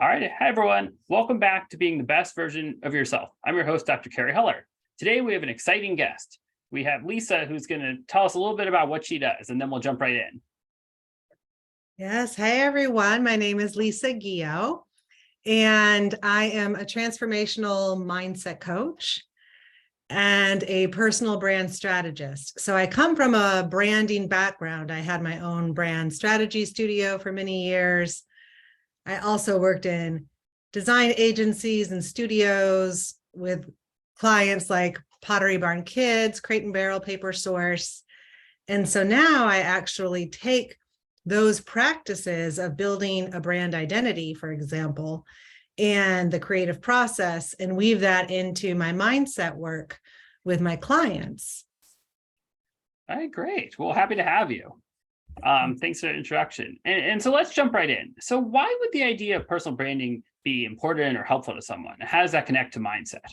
All right. Hi, everyone. Welcome back to being the best version of yourself. I'm your host, Dr. Carey Heller. Today, we have an exciting guest. We have Lisa, who's going to tell us a little bit about what she does, and then we'll jump right in. Yes. Hey, everyone. My name is Lisa Guillot, and I am a transformational mindset coach and a personal brand strategist. So I come from a branding background. I had my own brand strategy studio for many years. I also worked in design agencies and studios with clients like Pottery Barn Kids, Crate and Barrel, Paper Source. And so now I actually take those practices of building a brand identity, for example, and the creative process, and weave that into my mindset work with my clients. All right, great. Well, happy to have you. Thanks for the introduction. And so let's jump right in. So why would the idea of personal branding be important or helpful to someone? How does that connect to mindset?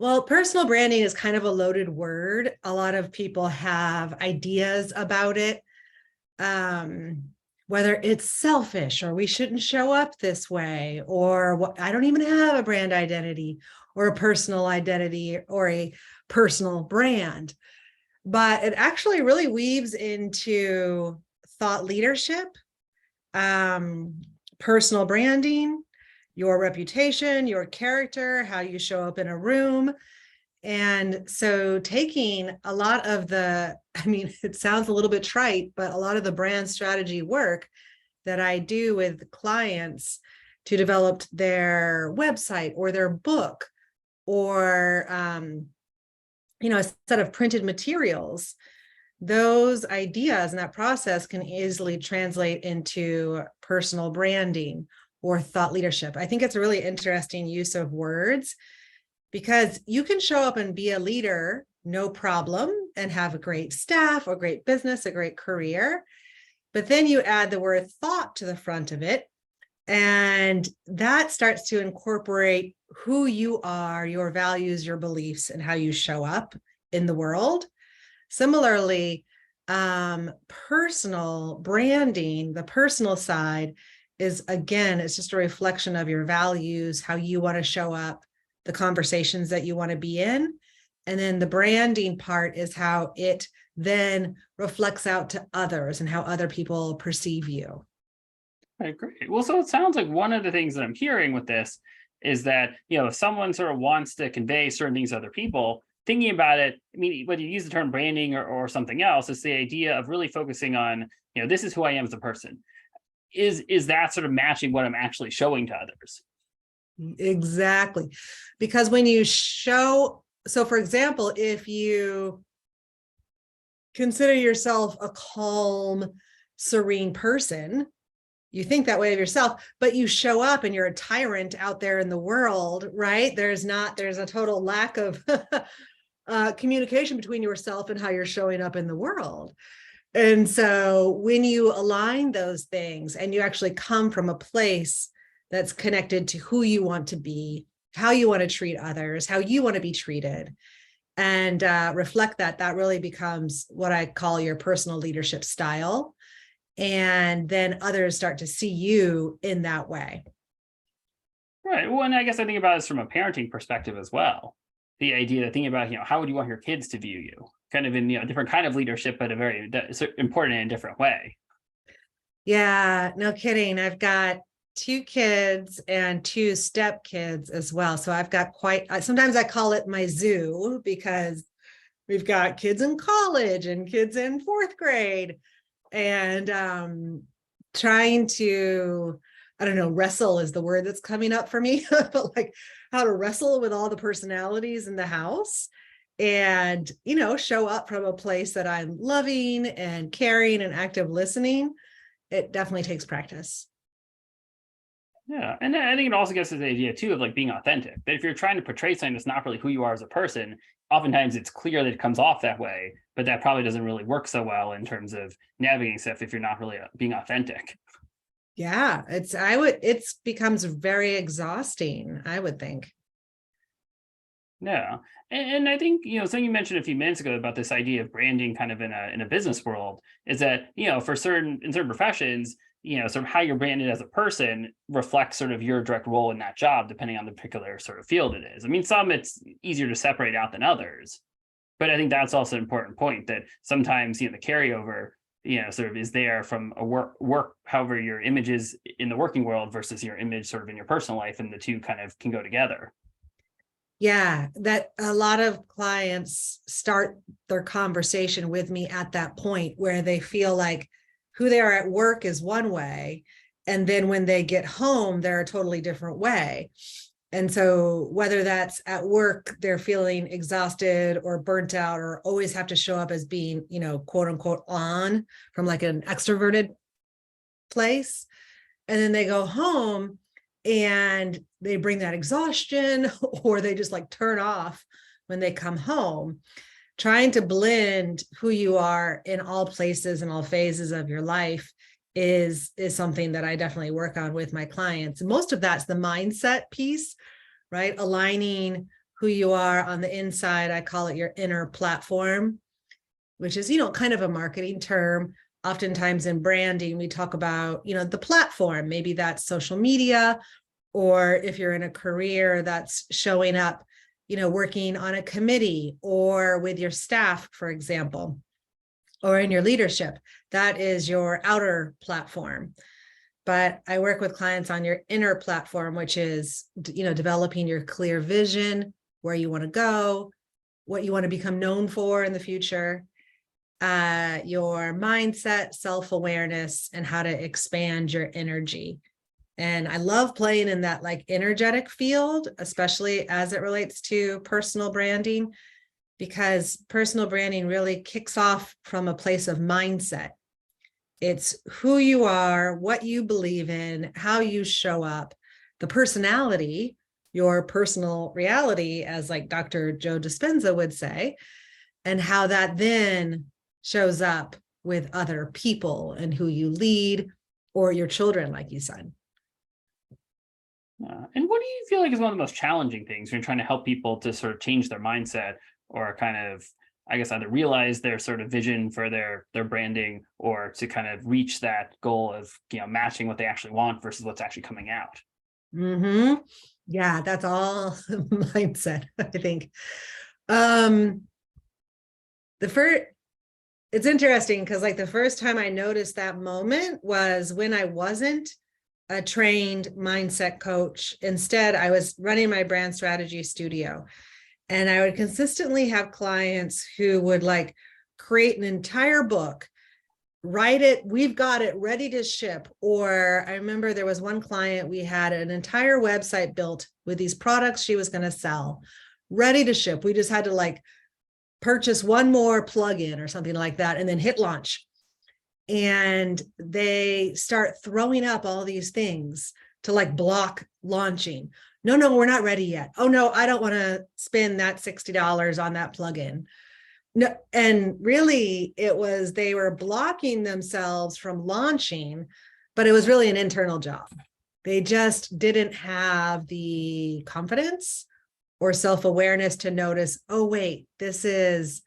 Well, personal branding is kind of a loaded word. A lot of people have ideas about it, whether it's selfish or we shouldn't show up this way, or I don't even have a brand identity or a personal identity or a personal brand. But it actually really weaves into thought leadership, personal branding, your reputation, your character, how you show up in a room. And so taking a lot of it sounds a little bit trite, but a lot of the brand strategy work that I do with clients to develop their website or their book or, a set of printed materials, those ideas and that process can easily translate into personal branding or thought leadership. I think it's a really interesting use of words because you can show up and be a leader, no problem, and have a great staff, a great business, a great career. But then you add the word thought to the front of it, and that starts to incorporate who you are, your values, your beliefs, and how you show up in the world. Similarly, personal branding, the personal side is, again, it's just a reflection of your values, how you want to show up, the conversations that you want to be in. And then the branding part is how it then reflects out to others and how other people perceive you. Okay, great. Well, so it sounds like one of the things that I'm hearing with this is that, if someone sort of wants to convey certain things to other people, thinking about it, whether you use the term branding or something else, it's the idea of really focusing on, this is who I am as a person. Is that sort of matching what I'm actually showing to others? Exactly. Because when you so for example, if you consider yourself a calm, serene person, you think that way of yourself, but you show up and you're a tyrant out there in the world, right? There's a total lack of communication between yourself and how you're showing up in the world. And so when you align those things and you actually come from a place that's connected to who you want to be, how you want to treat others, how you want to be treated, and reflect that really becomes what I call your personal leadership style. And then others start to see you in that way. Right. Well, and I guess I think about this from a parenting perspective as well. The idea of thinking about, how would you want your kids to view you? Kind of in, a different kind of leadership, but a very important and different way. Yeah, no kidding. I've got 2 kids and 2 stepkids as well. So I've got sometimes I call it my zoo because we've got kids in college and kids in 4th grade. And trying to, I don't know, wrestle is the word that's coming up for me, but like how to wrestle with all the personalities in the house and, show up from a place that I'm loving and caring and active listening. It definitely takes practice. Yeah. And I think it also gets to the idea too of like being authentic, that if you're trying to portray something that's not really who you are as a person, oftentimes it's clear that it comes off that way, but that probably doesn't really work so well in terms of navigating stuff if you're not really being authentic. Yeah, it becomes very exhausting, I would think. Yeah. And I think, something you mentioned a few minutes ago about this idea of branding kind of in a business world is that, in certain professions, sort of how you're branded as a person reflects sort of your direct role in that job, depending on the particular sort of field it is. I mean, some it's easier to separate out than others, but I think that's also an important point, that sometimes, the carryover, sort of is there from a work, however your image is in the working world versus your image sort of in your personal life, and the two kind of can go together. Yeah, that a lot of clients start their conversation with me at that point where they feel like who they are at work is one way, and then when they get home, they're a totally different way. And so whether that's at work, they're feeling exhausted or burnt out, or always have to show up as being, quote unquote, on from like an extroverted place. And then they go home and they bring that exhaustion, or they just like turn off when they come home. Trying to blend who you are in all places and all phases of your life is something that I definitely work on with my clients. Most of that's the mindset piece, right? Aligning who you are on the inside. I call it your inner platform, which is, kind of a marketing term. Oftentimes in branding, we talk about, the platform. Maybe that's social media, or if you're in a career, that's showing up, working on a committee or with your staff, for example, or in your leadership. That is your outer platform. But I work with clients on your inner platform, which is, developing your clear vision, where you want to go, what you want to become known for in the future, your mindset, self-awareness, and how to expand your energy. And I love playing in that like energetic field, especially as it relates to personal branding, because personal branding really kicks off from a place of mindset. It's who you are, what you believe in, how you show up, the personality, your personal reality, as like Dr. Joe Dispenza would say, and how that then shows up with other people and who you lead, or your children, like you said. And what do you feel like is one of the most challenging things when you're trying to help people to sort of change their mindset, or kind of, I guess, either realize their sort of vision for their branding, or to kind of reach that goal of, matching what they actually want versus what's actually coming out? Mm-hmm. Yeah, that's all mindset, I think. The first, it's interesting because like the first time I noticed that moment was when I wasn't a trained mindset coach. Instead, I was running my brand strategy studio, and I would consistently have clients who would like create an entire book, write it, we've got it ready to ship. Or I remember there was one client, we had an entire website built with these products she was going to sell, ready to ship. We just had to like purchase one more plugin or something like that, and then hit launch. And they start throwing up all these things to like block launching. No, we're not ready yet. Oh no, I don't want to spend that $60 on that plugin. No, and really it was, they were blocking themselves from launching, but it was really an internal job. They just didn't have the confidence or self-awareness to notice, oh wait, this is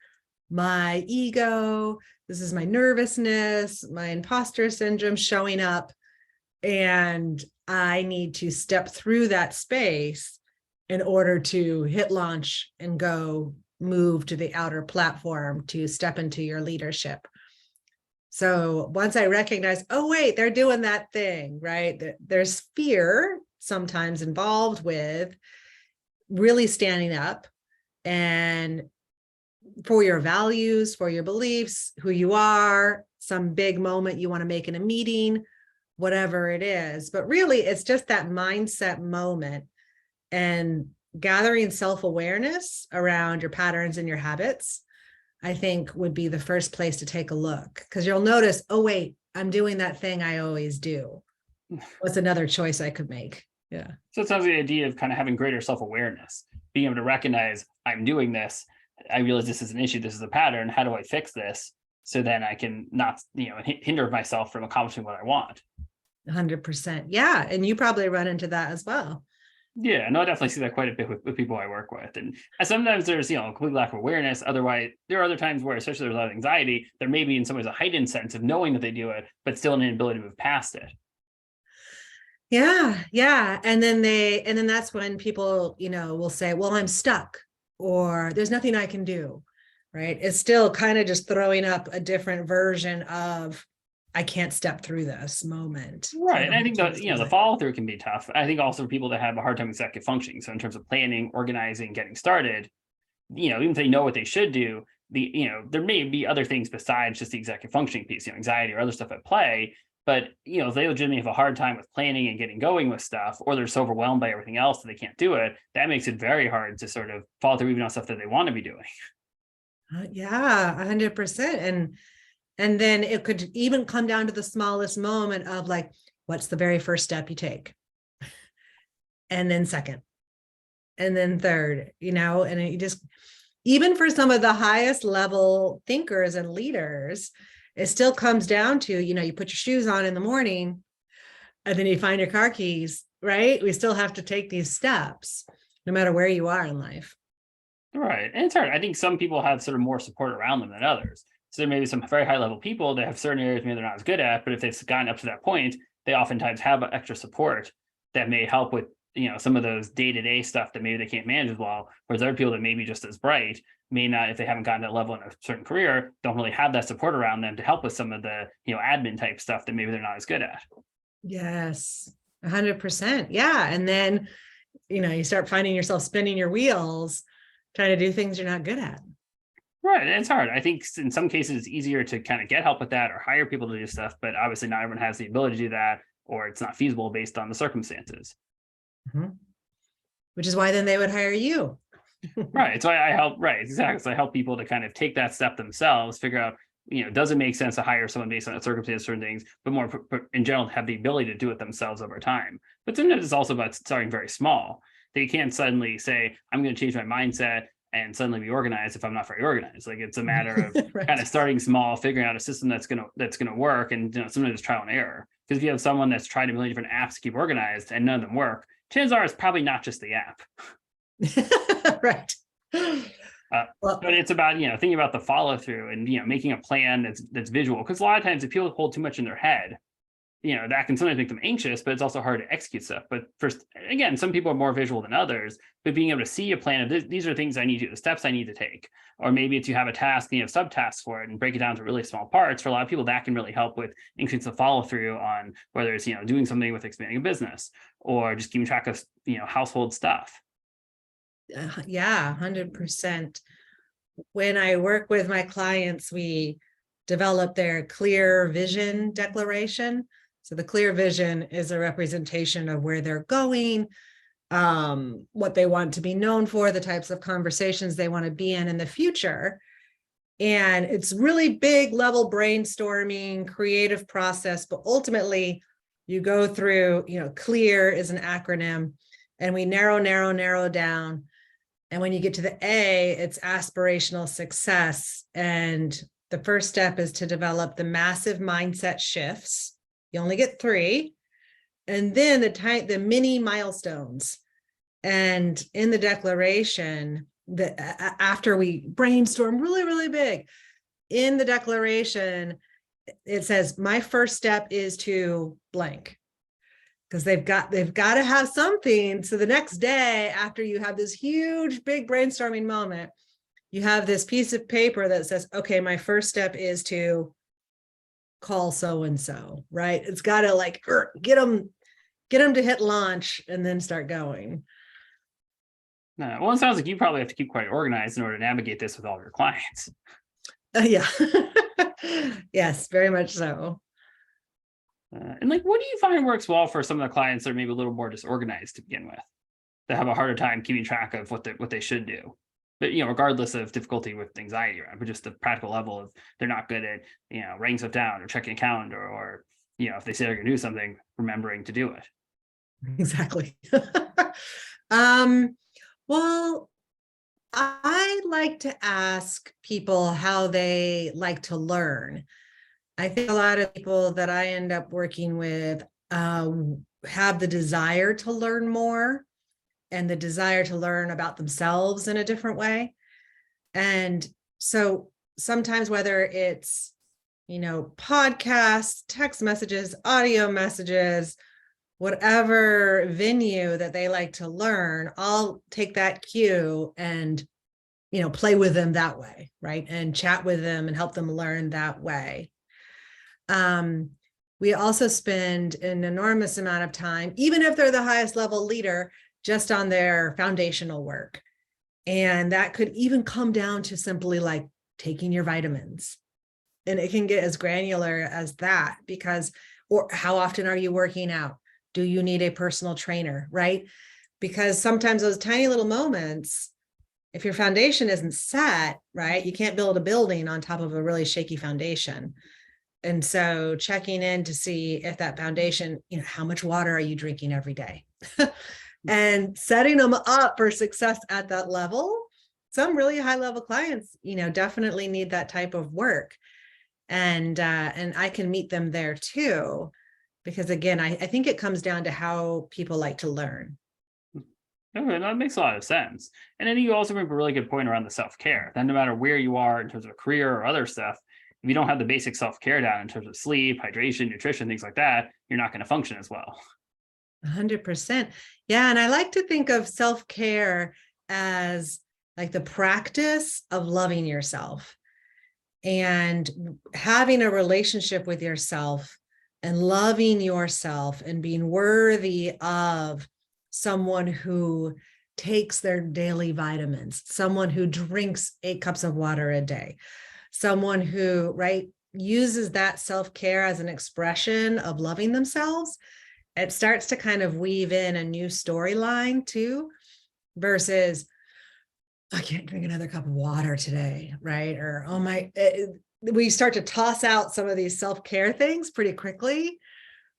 my ego, this is my nervousness, my imposter syndrome showing up, and I need to step through that space in order to hit launch and go move to the outer platform to step into your leadership. So once I recognize, oh wait, they're doing that thing, right? There's fear sometimes involved with really standing up and for your values, for your beliefs, who you are, some big moment you want to make in a meeting, whatever it is. But really, it's just that mindset moment and gathering self-awareness around your patterns and your habits, I think would be the first place to take a look, because you'll notice, oh, wait, I'm doing that thing I always do. What's another choice I could make? Yeah. So it sounds like the idea of kind of having greater self-awareness, being able to recognize I'm doing this. I realize this is an issue. This is a pattern. How do I fix this? So then I can not, hinder myself from accomplishing what I want. 100%. Yeah. And you probably run into that as well. Yeah, no, I definitely see that quite a bit with people I work with. And sometimes there's, a complete lack of awareness. Otherwise, there are other times where, especially there's a lot of anxiety, there may be in some ways a heightened sense of knowing that they do it, but still an inability to move past it. Yeah, yeah. And then that's when people, will say, well, I'm stuck, or there's nothing I can do. Right. It's still kind of just throwing up a different version of I can't step through this moment. So Right. the And I whole think time it's the anxiety. follow through can be tough. I think also for people that have a hard time with executive functioning. So in terms of planning, organizing, getting started, even if they know what they should do, there may be other things besides just the executive functioning piece, anxiety or other stuff at play. But if they legitimately have a hard time with planning and getting going with stuff, or they're so overwhelmed by everything else that they can't do it, that makes it very hard to sort of follow through even on stuff that they want to be doing. Yeah, 100%. And then it could even come down to the smallest moment of like, what's the very first step you take? And then second, and then third, and you just, even for some of the highest level thinkers and leaders, it still comes down to, you put your shoes on in the morning and then you find your car keys, right? We still have to take these steps no matter where you are in life. Right. And it's hard. I think some people have sort of more support around them than others. So there may be some very high level people that have certain areas maybe they're not as good at, but if they've gotten up to that point, they oftentimes have extra support that may help with, some of those day-to-day stuff that maybe they can't manage as well. Whereas other people that may be just as bright may not, if they haven't gotten that level in a certain career, don't really have that support around them to help with some of the, admin type stuff that maybe they're not as good at. Yes, 100%. Yeah. And then, you start finding yourself spinning your wheels, trying to do things you're not good at. Right. And it's hard. I think in some cases it's easier to kind of get help with that or hire people to do stuff, but obviously not everyone has the ability to do that, or it's not feasible based on the circumstances. Mhm. Which is why then they would hire you. Right. So I help, right, exactly. So I help people to kind of take that step themselves, figure out, does it make sense to hire someone based on a circumstance, certain things, but more in general, have the ability to do it themselves over time. But sometimes it's also about starting very small. They can't suddenly say, I'm going to change my mindset and suddenly be organized if I'm not very organized. Like it's a matter of Right. kind of starting small, figuring out a system that's gonna work, and sometimes it's trial and error. Because if you have someone that's tried a million different apps to keep organized and none of them work, chances are it's probably not just the app. Right. But Well, it's about thinking about the follow through and making a plan that's visual. Because a lot of times if people hold too much in their head, that can sometimes make them anxious, but it's also hard to execute stuff. But first, again, some people are more visual than others, but being able to see a plan of this, these are things I need to, the steps I need to take, or maybe it's you have a task, and you have subtasks for it and break it down to really small parts. For a lot of people, that can really help with increase the follow through on whether it's, doing something with expanding a business or just keeping track of, household stuff. yeah, 100%. When I work with my clients, we develop their clear vision declaration. So the clear vision is a representation of where they're going, what they want to be known for, the types of conversations they want to be in the future. And it's really big level brainstorming, creative process, but ultimately you go through, CLEAR is an acronym, and we narrow down. And when you get to the A, it's aspirational success. And the first step is to develop the massive mindset shifts. You only get 3. And then the mini milestones. And in the declaration, after we brainstorm really, really big, in the declaration, it says, my first step is to blank. Because they've got to have something. So the next day, after you have this huge, big brainstorming moment, you have this piece of paper that says, okay, my first step is to call so-and-so, right? It's got to like get them to hit launch and then start going. Well, it sounds like you probably have to keep quite organized in order to navigate this with all your clients. Yeah. Yes, very much so. And like, what do you find works well for some of the clients that are maybe a little more disorganized to begin with, that have a harder time keeping track of what they should do? But regardless of difficulty with anxiety around, but just the practical level of they're not good at writing stuff down or checking a calendar, or if they say they're going to do something, remembering to do it. Exactly. Well, I like to ask people how they like to learn. I think a lot of people that I end up working with have the desire to learn more, and the desire to learn about themselves in a different way. And so sometimes, whether it's, podcasts, text messages, audio messages, whatever venue that they like to learn, I'll take that cue and, play with them that way, right? And chat with them and help them learn that way. We also spend an enormous amount of time, even if they're the highest level leader, just on their foundational work. And that could even come down to simply like taking your vitamins. And it can get as granular as that, because, or how often are you working out? Do you need a personal trainer, right? Because sometimes those tiny little moments, if your foundation isn't set, right, you can't build a building on top of a really shaky foundation. And so checking in to see if that foundation, how much water are you drinking every day? And setting them up for success at that level. Some really high level clients, definitely need that type of work. And I can meet them there too, because again, I think it comes down to how people like to learn. Okay, that makes a lot of sense. And then you also make a really good point around the self-care. Then no matter where you are in terms of career or other stuff, if you don't have the basic self-care down in terms of sleep, hydration, nutrition, things like that, you're not going to function as well. 100%. Yeah. And I like to think of self-care as like the practice of loving yourself and having a relationship with yourself and loving yourself and being worthy of someone who takes their daily vitamins, someone who drinks 8 cups of water a day, someone who, right, uses that self-care as an expression of loving themselves. It starts to kind of weave in a new storyline too, versus I can't drink another cup of water today, right? Or, we start to toss out some of these self-care things pretty quickly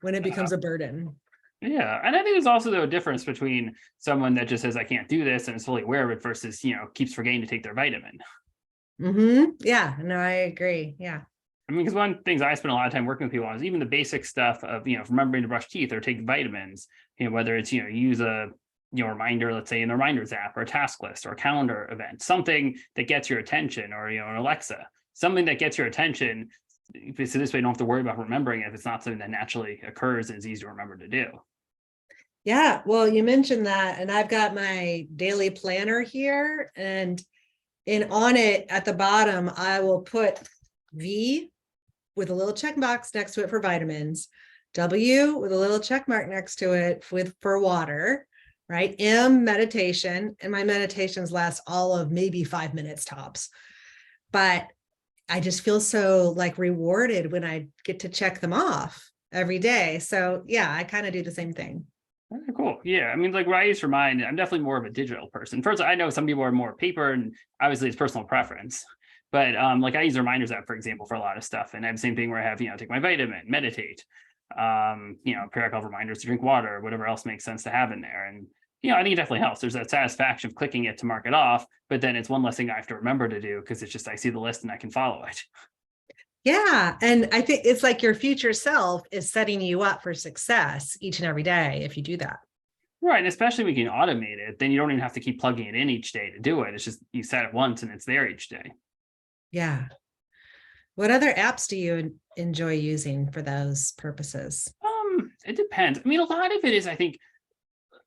when it becomes a burden. Yeah. And I think there's also a difference between someone that just says, I can't do this and is fully aware of it versus, keeps forgetting to take their vitamin. Mm-hmm. Yeah, no, I agree. Yeah. I mean, because one of the things I spend a lot of time working with people on is even the basic stuff of, remembering to brush teeth or take vitamins, whether it's, use a, reminder, let's say in the reminders app or a task list or a calendar event, something that gets your attention, or, an Alexa, something that gets your attention. So this way you don't have to worry about remembering it if it's not something that naturally occurs and is easy to remember to do. Yeah. Well, you mentioned that, and I've got my daily planner here, and on it at the bottom, I will put V with a little check box next to it for vitamins, W with a little check mark next to it for water, right? M, meditation, and my meditations last all of maybe 5 minutes tops. But I just feel so like rewarded when I get to check them off every day. So yeah, I kind of do the same thing. Very cool. Yeah. I mean, like what I use for mine, I'm definitely more of a digital person. First, I know some people are more paper, and obviously it's personal preference. But like I use reminders app, for example, for a lot of stuff. And I have the same thing where I have, take my vitamin, meditate, periodic reminders to drink water, whatever else makes sense to have in there. And, I think it definitely helps. There's that satisfaction of clicking it to mark it off, but then it's one less thing I have to remember to do because it's just, I see the list and I can follow it. Yeah. And I think it's like your future self is setting you up for success each and every day if you do that. Right. And especially when you can automate it, then you don't even have to keep plugging it in each day to do it. It's just you set it once and it's there each day. Yeah. What other apps do you enjoy using for those purposes? It depends. I mean, a lot of it is, I think,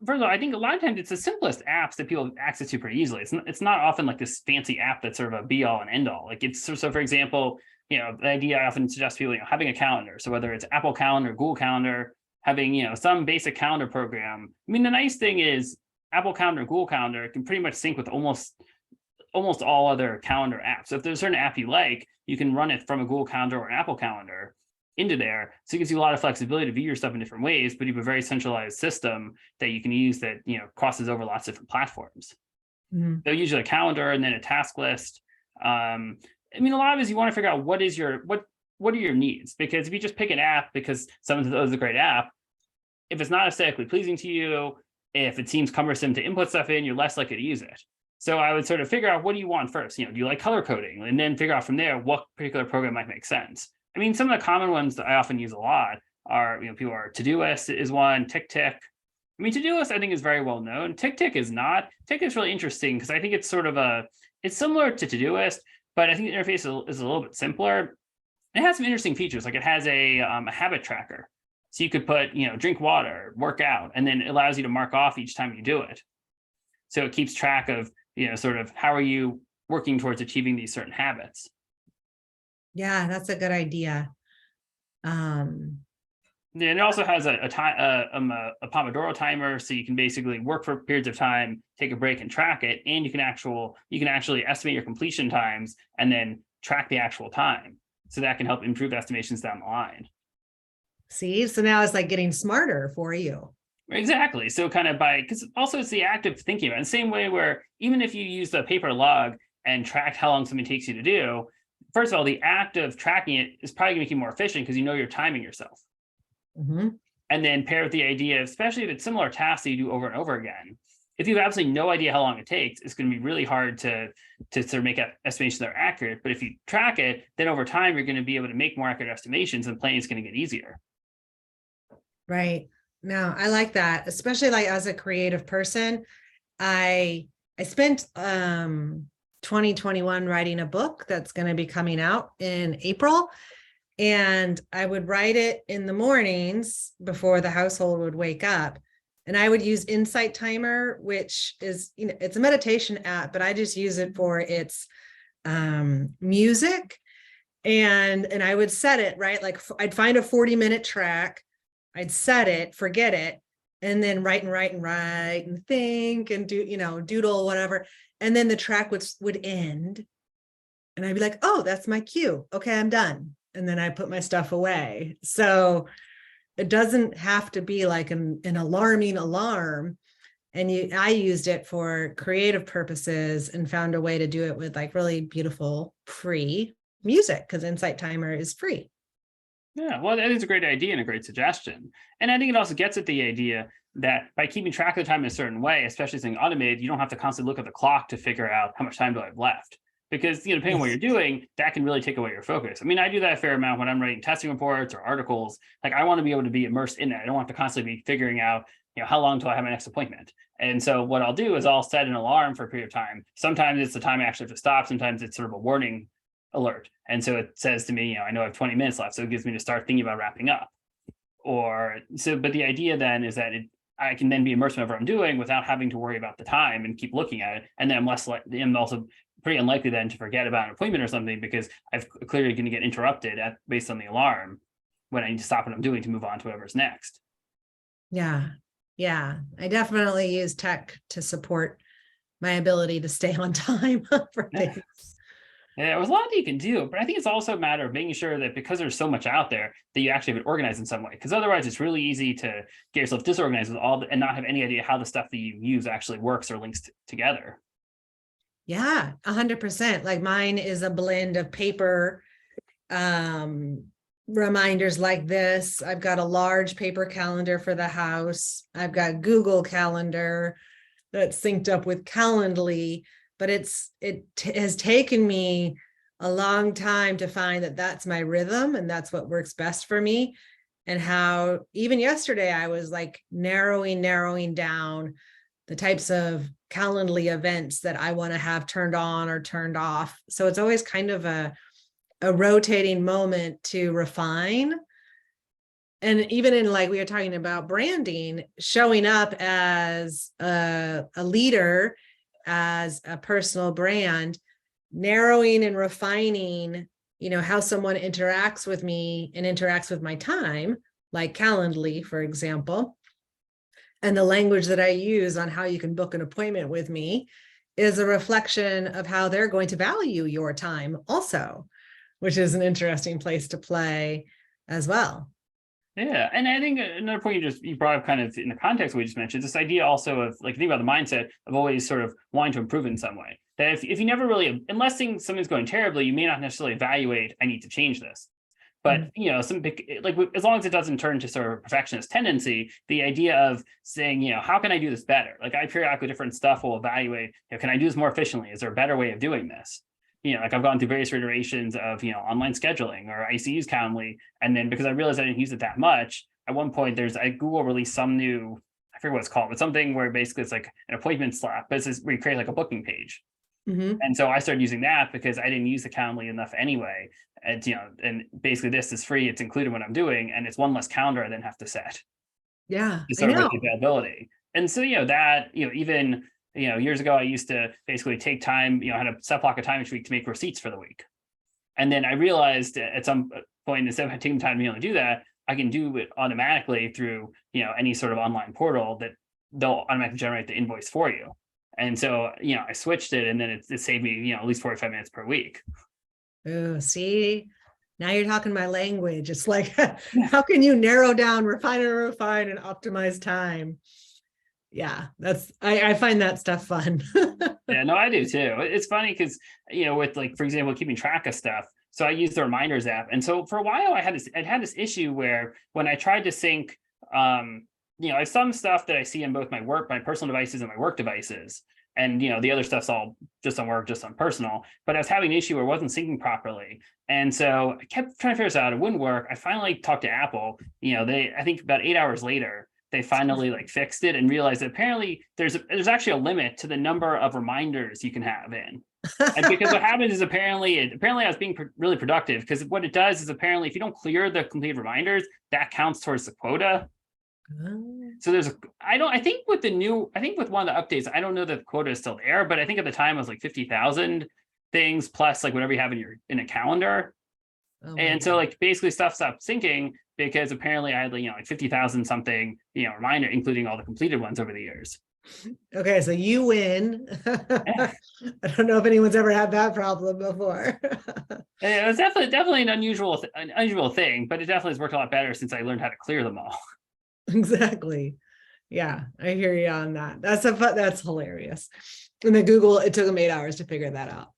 first of all, I think a lot of times it's the simplest apps that people have access to pretty easily. It's not often like this fancy app that's sort of a be all and end all. Like it's so for example, the idea I often suggest people, having a calendar. So whether it's Apple Calendar, Google Calendar, having, some basic calendar program. I mean, the nice thing is Apple Calendar, Google Calendar can pretty much sync with almost all other calendar apps. So if there's a certain app you like, you can run it from a Google Calendar or an Apple Calendar into there. So it gives you a lot of flexibility to view your stuff in different ways, but you have a very centralized system that you can use that, crosses over lots of different platforms. Mm-hmm. So usually a calendar and then a task list. I mean, a lot of it is you want to figure out what are your needs? Because if you just pick an app because someone says, oh, it's a great app, if it's not aesthetically pleasing to you, if it seems cumbersome to input stuff in, you're less likely to use it. So I would sort of figure out, what do you want first? Do you like color coding? And then figure out from there what particular program might make sense. I mean, some of the common ones that I often use a lot are, people are Todoist is one, TickTick, I mean, to-do list, I think, is very well known. Tick is not. Tick is really interesting because I think it's sort of it's similar to to-do list, but I think the interface is a little bit simpler. It has some interesting features, like it has a habit tracker. So you could put, drink water, work out, and then it allows you to mark off each time you do it. So it keeps track of, sort of how are you working towards achieving these certain habits. Yeah, that's a good idea. Yeah, and it also has a Pomodoro timer, so you can basically work for periods of time, take a break, and track it. And you can actually estimate your completion times and then track the actual time. So that can help improve estimations down the line. See, so now it's like getting smarter for you. Exactly. So kind of because also it's the act of thinking about it. The same way where even if you use the paper log and track how long something takes you to do, first of all, the act of tracking it is probably going to make you more efficient because you're timing yourself. Mm-hmm. And then pair with the idea, especially if it's similar tasks that you do over and over again, if you have absolutely no idea how long it takes, it's going to be really hard to sort of make estimations that are accurate. But if you track it, then over time, you're going to be able to make more accurate estimations and planning is going to get easier. Right. No, I like that, especially like as a creative person. I spent 2021 writing a book that's going to be coming out in April. And I would write it in the mornings before the household would wake up. And I would use Insight Timer, which is, it's a meditation app, but I just use it for its music. And I would set it, right? Like I'd find a 40-minute track, I'd set it, forget it, and then write and think and do, doodle, whatever. And then the track would end. And I'd be like, oh, that's my cue. Okay, I'm done. And then I put my stuff away. So it doesn't have to be like an alarming alarm. And I used it for creative purposes and found a way to do it with like really beautiful free music because Insight Timer is free. Yeah, well, that is a great idea and a great suggestion. And I think it also gets at the idea that by keeping track of the time in a certain way, especially something automated, you don't have to constantly look at the clock to figure out how much time do I have left. Because depending on what you're doing, that can really take away your focus. I mean, I do that a fair amount when I'm writing testing reports or articles. Like I want to be able to be immersed in that. I don't want to constantly be figuring out, how long till I have my next appointment. And so what I'll do is I'll set an alarm for a period of time. Sometimes it's the time I actually have to stop. Sometimes it's sort of a warning alert. And so it says to me, I know I have 20 minutes left. So it gives me to start thinking about wrapping up. But the idea then is that I can then be immersed in whatever I'm doing without having to worry about the time and keep looking at it. And then I'm also pretty unlikely then to forget about an appointment or something because I've clearly going to get interrupted based on the alarm when I need to stop what I'm doing to move on to whatever's next. Yeah. I definitely use tech to support my ability to stay on time for things. Yeah, there's a lot that you can do, but I think it's also a matter of making sure that because there's so much out there that you actually have it organized in some way. Because otherwise it's really easy to get yourself disorganized with and not have any idea how the stuff that you use actually works or links together. Yeah, 100%. Like mine is a blend of paper reminders like this. I've got a large paper calendar for the house. I've got Google Calendar that's synced up with Calendly, but it has taken me a long time to find that that's my rhythm and that's what works best for me. And how even yesterday I was like narrowing down the types of Calendly events that I want to have turned on or turned off. So it's always kind of a rotating moment to refine. And even in like we were talking about branding, showing up as a leader, as a personal brand, narrowing and refining, how someone interacts with me and interacts with my time, like Calendly, for example. And the language that I use on how you can book an appointment with me is a reflection of how they're going to value your time also, which is an interesting place to play as well. Yeah, and I think another point you brought up kind of in the context we just mentioned, this idea also of like think about the mindset of always sort of wanting to improve in some way. That if you never really, unless something's going terribly, you may not necessarily evaluate, I need to change this. But as long as it doesn't turn to sort of a perfectionist tendency, the idea of saying, how can I do this better? Like I periodically different stuff will evaluate, can I do this more efficiently? Is there a better way of doing this? Like I've gone through various iterations of, online scheduling, or I used to use Calendly. And then because I realized I didn't use it that much, at one point Google released some new, I I forget what it's called, but something where basically it's like an appointment slot, but it's where you create like a booking page. And so I started using that because I didn't use the Calendly enough anyway. And and basically this is free, it's included what I'm doing, and it's one less calendar I then have to set Yeah, to I start with the know. availability. And so that even years ago I used to basically take time, I had a set block of time each week to make receipts for the week. And then I realized at some point, instead of taking time to be able to do that, I can do it automatically through any sort of online portal that they'll automatically generate the invoice for you. And so I switched it, and then it saved me at least 45 minutes per week. Oh, see, now you're talking my language. It's like, Yeah. how can you narrow down, refine and optimize time? Yeah, I find that stuff fun. Yeah, no, I do too. It's funny because with, like, for example, keeping track of stuff. So I use the reminders app, and so for a while I had this issue where when I tried to sync, I have some stuff that I see on both my personal devices and my work devices, and the other stuff's all just on work, just on personal. But I was having an issue where it wasn't syncing properly, and so I kept trying to figure this out. It wouldn't work. I finally talked to Apple. I think about 8 hours later, they finally like fixed it and realized that apparently there's actually a limit to the number of reminders you can have in. And because what happens is apparently I was being really productive, because what it does is apparently if you don't clear the complete reminders, that counts towards the quota. So I think with one of the updates, I don't know that the quota is still there, but I think at the time it was like 50,000 things plus like whatever you have in a calendar. Oh And so like basically stuff stopped syncing because apparently I had like 50,000 something, reminder, including all the completed ones over the years. Okay, so you win. I don't know if anyone's ever had that problem before. And it was definitely an unusual thing, but it definitely has worked a lot better since I learned how to clear them all. Exactly. Yeah, I hear you on that. That's hilarious. And then Google, it took them 8 hours to figure that out.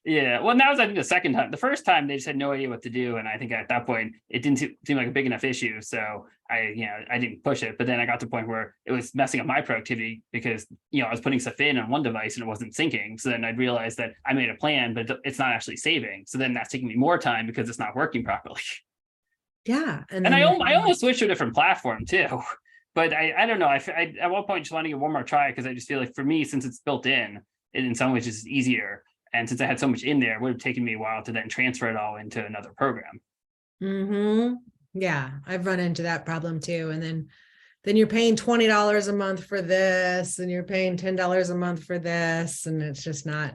Yeah, well, that was, I think, the second time. The first time they just had no idea what to do, and I think at that point it didn't seem like a big enough issue, so I didn't push it. But then I got to the point where it was messing up my productivity because I was putting stuff in on one device and it wasn't syncing. So then I realized that I made a plan, but it's not actually saving. So then that's taking me more time because it's not working properly. Yeah, and And then I almost switched to a different platform too, but I don't know. I at one point just want to give one more try because I just feel like for me, since it's built in some ways it's easier. And since I had so much in there, it would have taken me a while to then transfer it all into another program. Yeah, I've run into that problem too. And then you're paying $20 a month for this, and you're paying $10 a month for this, and it's just not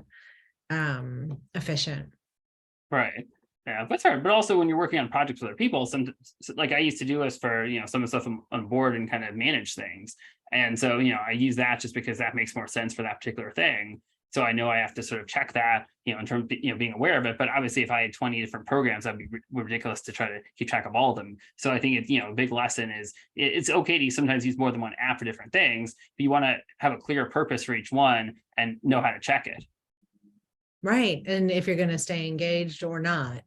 efficient. Right. Yeah, but it's hard. But also when you're working on projects with other people, like I used to do this for some of the stuff on board and kind of manage things. And so I use that just because that makes more sense for that particular thing. So I know I have to sort of check that, in terms of, being aware of it. But obviously, if I had 20 different programs, that'd be ridiculous to try to keep track of all of them. So I think a big lesson is it's okay to sometimes use more than one app for different things, but you want to have a clear purpose for each one and know how to check it. Right. And if you're going to stay engaged or not.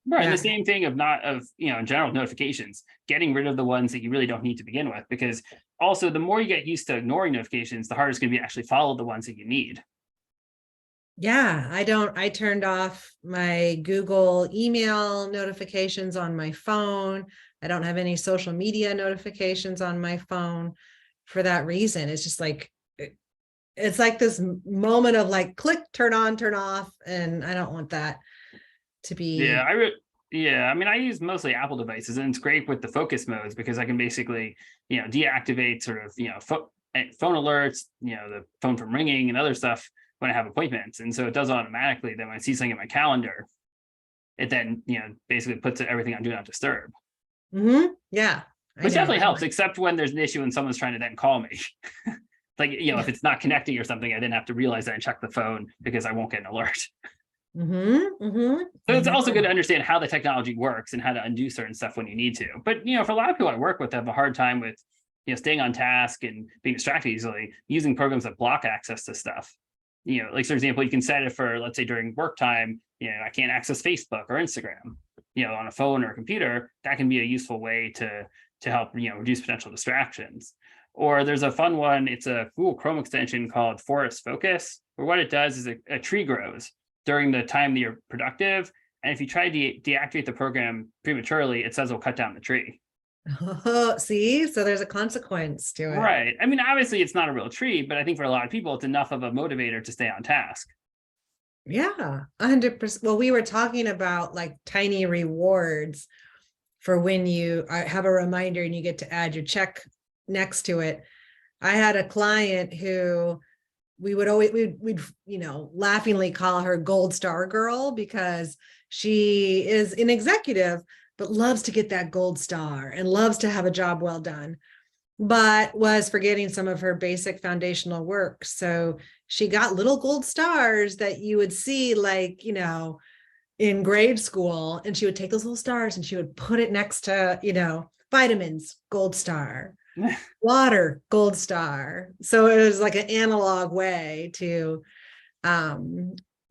Right. Yeah. And the same thing in general notifications, getting rid of the ones that you really don't need to begin with, because also the more you get used to ignoring notifications, the harder it's going to be to actually follow the ones that you need. Yeah, I turned off my Google email notifications on my phone. I don't have any social media notifications on my phone for that reason. It's just like, it's like this moment of like, click, turn on, turn off. And I don't want that to be. Yeah, I use mostly Apple devices, and it's great with the focus modes because I can basically, deactivate sort of, phone alerts, the phone from ringing and other stuff when I have appointments. And so it does automatically. Then when I see something in my calendar, it then, basically puts everything on do not disturb. Yeah. Which definitely helps, except when there's an issue and someone's trying to then call me. Like, if it's not connecting or something, I didn't have to realize that and check the phone because I won't get an alert. So it's also good to understand how the technology works and how to undo certain stuff when you need to. But for a lot of people I work with, have a hard time with staying on task and being distracted easily, using programs that block access to stuff. Like, for example, you can set it for, let's say, during work time, I can't access Facebook or Instagram, on a phone or a computer. That can be a useful way to help reduce potential distractions. Or there's a fun one, it's a Google Chrome extension called Forest Focus, where what it does is a tree grows during the time that you're productive. And if you try to deactivate the program prematurely, it says it'll cut down the tree. Oh, see, so there's a consequence to it. Right. I mean, obviously it's not a real treat, but I think for a lot of people, it's enough of a motivator to stay on task. Yeah, 100%. Well, we were talking about like tiny rewards for when you have a reminder and you get to add your check next to it. I had a client who we would always, we'd, laughingly call her Gold Star Girl because she is an executive, but loves to get that gold star and loves to have a job well done, but was forgetting some of her basic foundational work. So she got little gold stars that you would see, like, in grade school, and she would take those little stars and she would put it next to, vitamins, gold star, water, gold star. So it was like an analog way to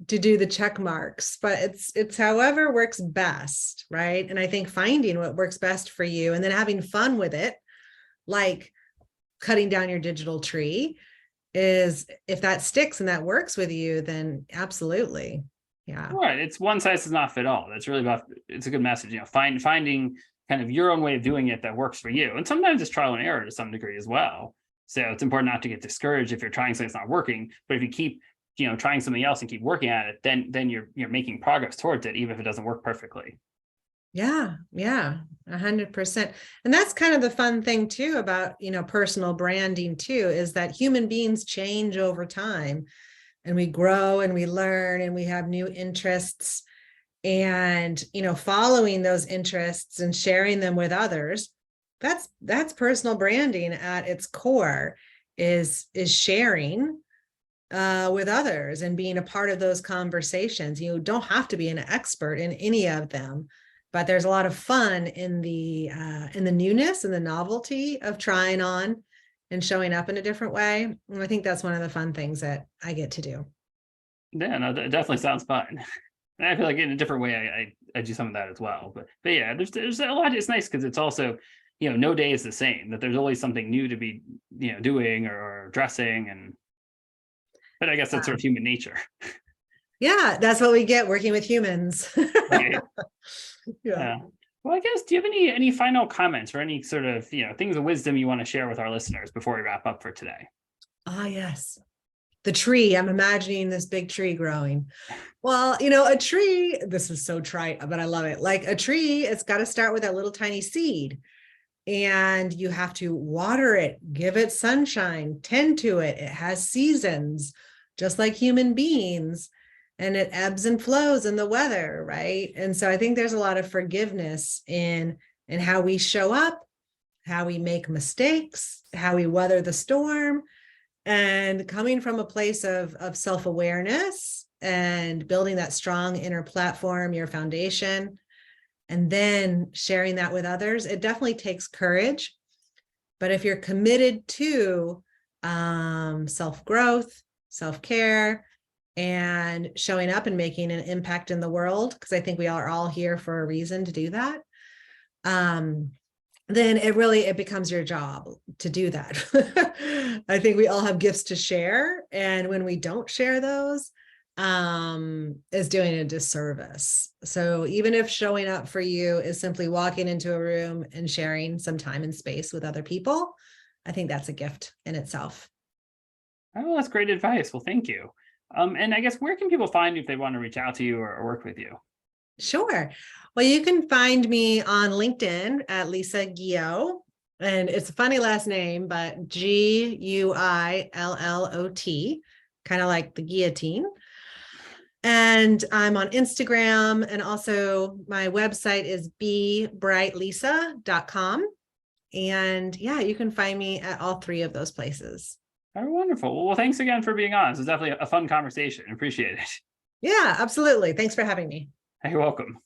do the check marks, but it's however works best, right? And I think finding what works best for you and then having fun with it, like cutting down your digital tree, is if that sticks and that works with you, then absolutely. Yeah. Right. It's one size does not fit all. That's really about, it's a good message, finding kind of your own way of doing it that works for you. And sometimes it's trial and error to some degree as well. So it's important not to get discouraged if you're trying something that's not working. But if you keep, trying something else and keep working at it, then you're making progress towards it, even if it doesn't work perfectly. Yeah, 100%. And that's kind of the fun thing too about, personal branding too, is that human beings change over time and we grow and we learn and we have new interests, and, following those interests and sharing them with others. That's personal branding at its core, is sharing with others and being a part of those conversations. You don't have to be an expert in any of them, but there's a lot of fun in the newness and the novelty of trying on and showing up in a different way. And I think that's one of the fun things that I get to do. Yeah, no, that definitely sounds fun. And I feel like in a different way, I do some of that as well. But yeah, there's a lot. It's nice because it's also, no day is the same. That there's always something new to be, doing or addressing, but I guess that's sort of human nature. Yeah, that's what we get working with humans. Right. Yeah. Well, I guess, do you have any final comments or any sort of, things of wisdom you want to share with our listeners before we wrap up for today? Ah, yes. The tree. I'm imagining this big tree growing. Well, a tree, this is so trite, but I love it. Like a tree, it's got to start with a little tiny seed, and you have to water it, give it sunshine, tend to it. It has seasons, just like human beings, and it ebbs and flows in the weather, right? And so I think there's a lot of forgiveness in how we show up, how we make mistakes, how we weather the storm, and coming from a place of self-awareness and building that strong inner platform, your foundation, and then sharing that with others. It definitely takes courage, but if you're committed to self-growth, self-care, and showing up and making an impact in the world, because I think we are all here for a reason to do that, then it becomes your job to do that. I think we all have gifts to share, and when we don't share those, is doing a disservice. So even if showing up for you is simply walking into a room and sharing some time and space with other people, I think that's a gift in itself. Oh, that's great advice. Well, thank you. And I guess, where can people find you if they want to reach out to you or work with you? Sure. Well, you can find me on LinkedIn at Lisa Guillot, and it's a funny last name, but Guillot, kind of like the guillotine. And I'm on Instagram, and also my website is bebrightlisa.com. And yeah, you can find me at all three of those places. Oh, wonderful. Well, thanks again for being on. This was definitely a fun conversation. Appreciate it. Yeah, absolutely. Thanks for having me. You're welcome.